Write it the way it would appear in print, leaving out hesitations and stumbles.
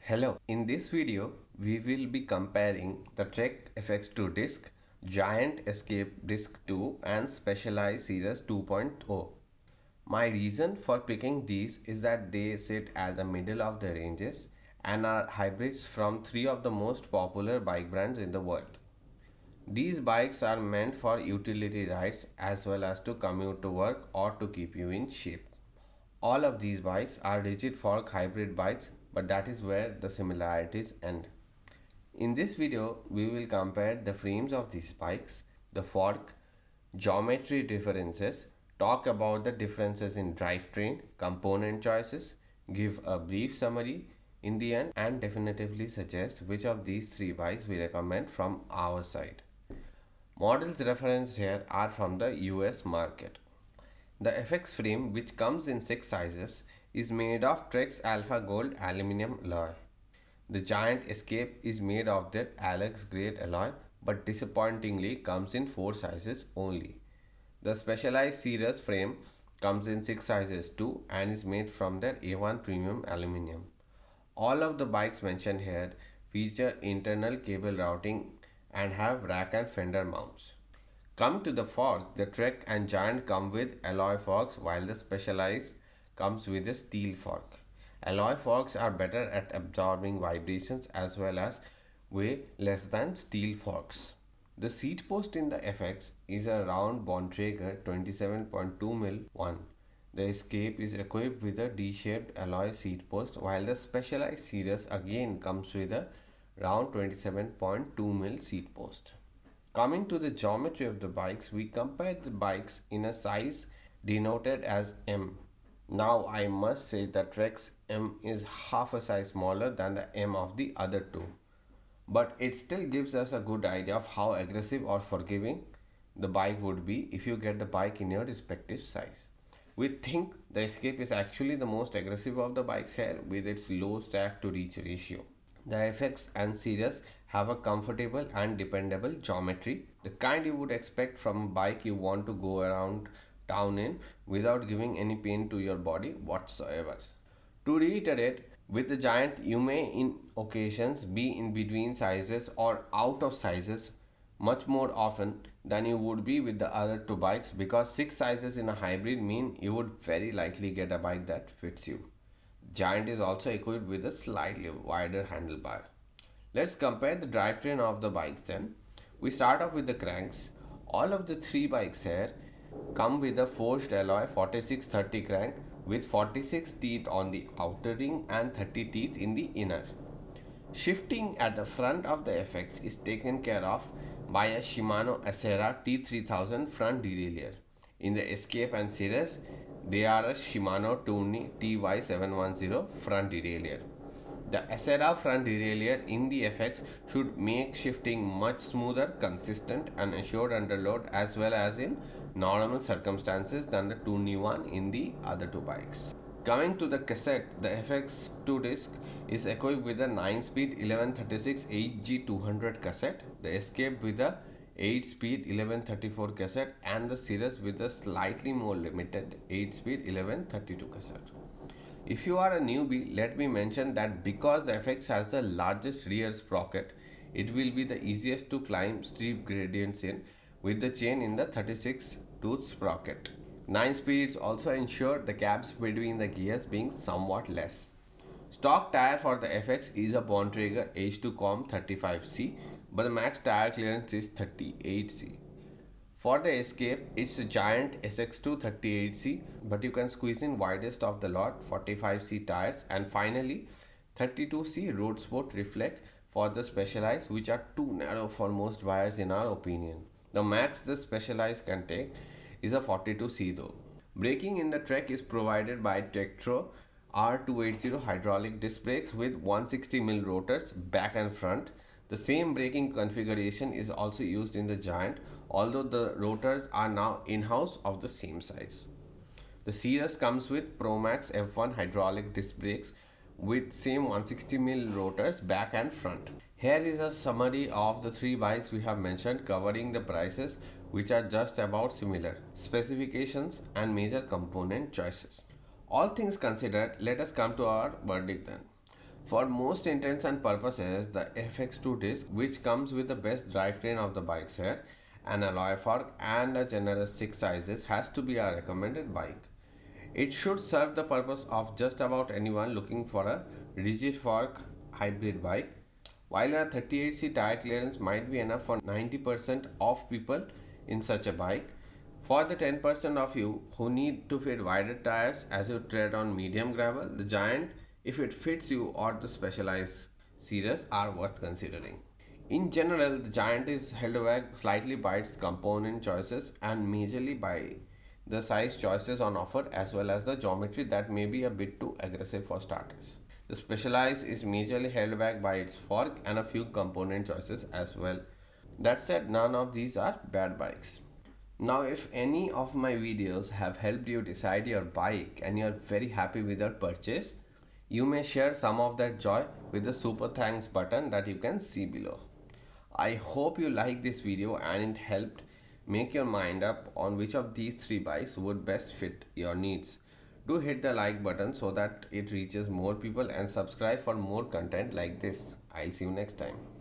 Hello, in this video we will be comparing the Trek FX2 Disc, Giant Escape Disc 2 and Specialized Sirrus 2.0. My reason for picking these is that they sit at the middle of the ranges and are hybrids from three of the most popular bike brands in the world. These bikes are meant for utility rides as well as to commute to work or to keep you in shape. All of these bikes are rigid fork hybrid bikes, but that is where the similarities end. In this video, we will compare the frames of these bikes, the fork, geometry differences, talk about the differences in drivetrain, component choices, give a brief summary in the end, and definitively suggest which of these three bikes we recommend from our side. Models referenced here are from the US market. The FX frame, which comes in 6 sizes, is made of Trek's Alpha Gold aluminum alloy. The Giant Escape is made of that Alex grade alloy, but disappointingly comes in 4 sizes only. The Specialized Sirrus frame comes in 6 sizes too and is made from their A1 premium aluminum. All of the bikes mentioned here feature internal cable routing and have rack and fender mounts. Come to the fork, the Trek and Giant come with alloy forks while the Specialized comes with a steel fork. Alloy forks are better at absorbing vibrations as well as weigh less than steel forks. The seat post in the FX is a round Bontrager 27.2mm one. The Escape is equipped with a D-shaped alloy seat post while the Specialized Sirrus again comes with a round 27.2mm seat post. Coming to the geometry of the bikes, we compare the bikes in a size denoted as M. Now I must say that Trek's M is half a size smaller than the M of the other two. But it still gives us a good idea of how aggressive or forgiving the bike would be if you get the bike in your respective size. We think the Escape is actually the most aggressive of the bikes here with its low stack to reach ratio. The FX and Sirrus have a comfortable and dependable geometry, the kind you would expect from a bike you want to go around town in without giving any pain to your body whatsoever. To reiterate, with the Giant you may in occasions be in between sizes or out of sizes much more often than you would be with the other two bikes because 6 sizes in a hybrid mean you would very likely get a bike that fits you. Giant is also equipped with a slightly wider handlebar. Let's compare the drivetrain of the bikes then. We start off with the cranks. All of the three bikes here come with a forged alloy 4630 crank with 46 teeth on the outer ring and 30 teeth in the inner. Shifting at the front of the FX is taken care of by a Shimano Acera T3000 front derailleur. In the Escape and Sirrus, they are a Shimano Tourney TY710 front derailleur. The Acera front derailleur in the FX should make shifting much smoother, consistent and assured under load as well as in normal circumstances than the Tourney one in the other two bikes. Coming to the cassette, the FX2 Disc is equipped with a 9-speed 1136 8G200 cassette, the Escape with a 8-speed 1134 cassette and the Sirrus with a slightly more limited 8-speed 1132 cassette. If you are a newbie, let me mention that because the FX has the largest rear sprocket, it will be the easiest to climb steep gradients in with the chain in the 36 tooth sprocket. 9 speeds also ensure the gaps between the gears being somewhat less. Stock tire for the FX is a Bontrager H2Com 35C, but the max tire clearance is 38C. For the Escape, it's a Giant SX2 38C, but you can squeeze in widest of the lot 45C tires, and finally 32C Road Sport Reflect for the Specialized, which are too narrow for most buyers in our opinion. The max the Specialized can take is a 42C though. Braking in the Trek is provided by Tektro R280 hydraulic disc brakes with 160mm rotors back and front. The same braking configuration is also used in the Giant, although the rotors are now in-house of the same size. The Sirrus comes with Promax F1 hydraulic disc brakes with same 160mm rotors back and front. Here is a summary of the three bikes we have mentioned, covering the prices which are just about similar, specifications and major component choices. All things considered, let us come to our verdict then. For most intents and purposes, the FX2 disc, which comes with the best drivetrain of the bikes here, an alloy fork and a generous 6 sizes, has to be a recommended bike. It should serve the purpose of just about anyone looking for a rigid fork hybrid bike. While a 38C tire clearance might be enough for 90% of people in such a bike, for the 10% of you who need to fit wider tires as you tread on medium gravel, the Giant, if it fits you, or the Specialized Sirrus are worth considering. In general, the Giant is held back slightly by its component choices and majorly by the size choices on offer as well as the geometry that may be a bit too aggressive for starters. The Specialized is majorly held back by its fork and a few component choices as well. That said, none of these are bad bikes. Now, if any of my videos have helped you decide your bike and you are very happy with your purchase, you may share some of that joy with the super thanks button that you can see below. I hope you liked this video and it helped make your mind up on which of these 3 bikes would best fit your needs. Do hit the like button so that it reaches more people and subscribe for more content like this. I'll see you next time.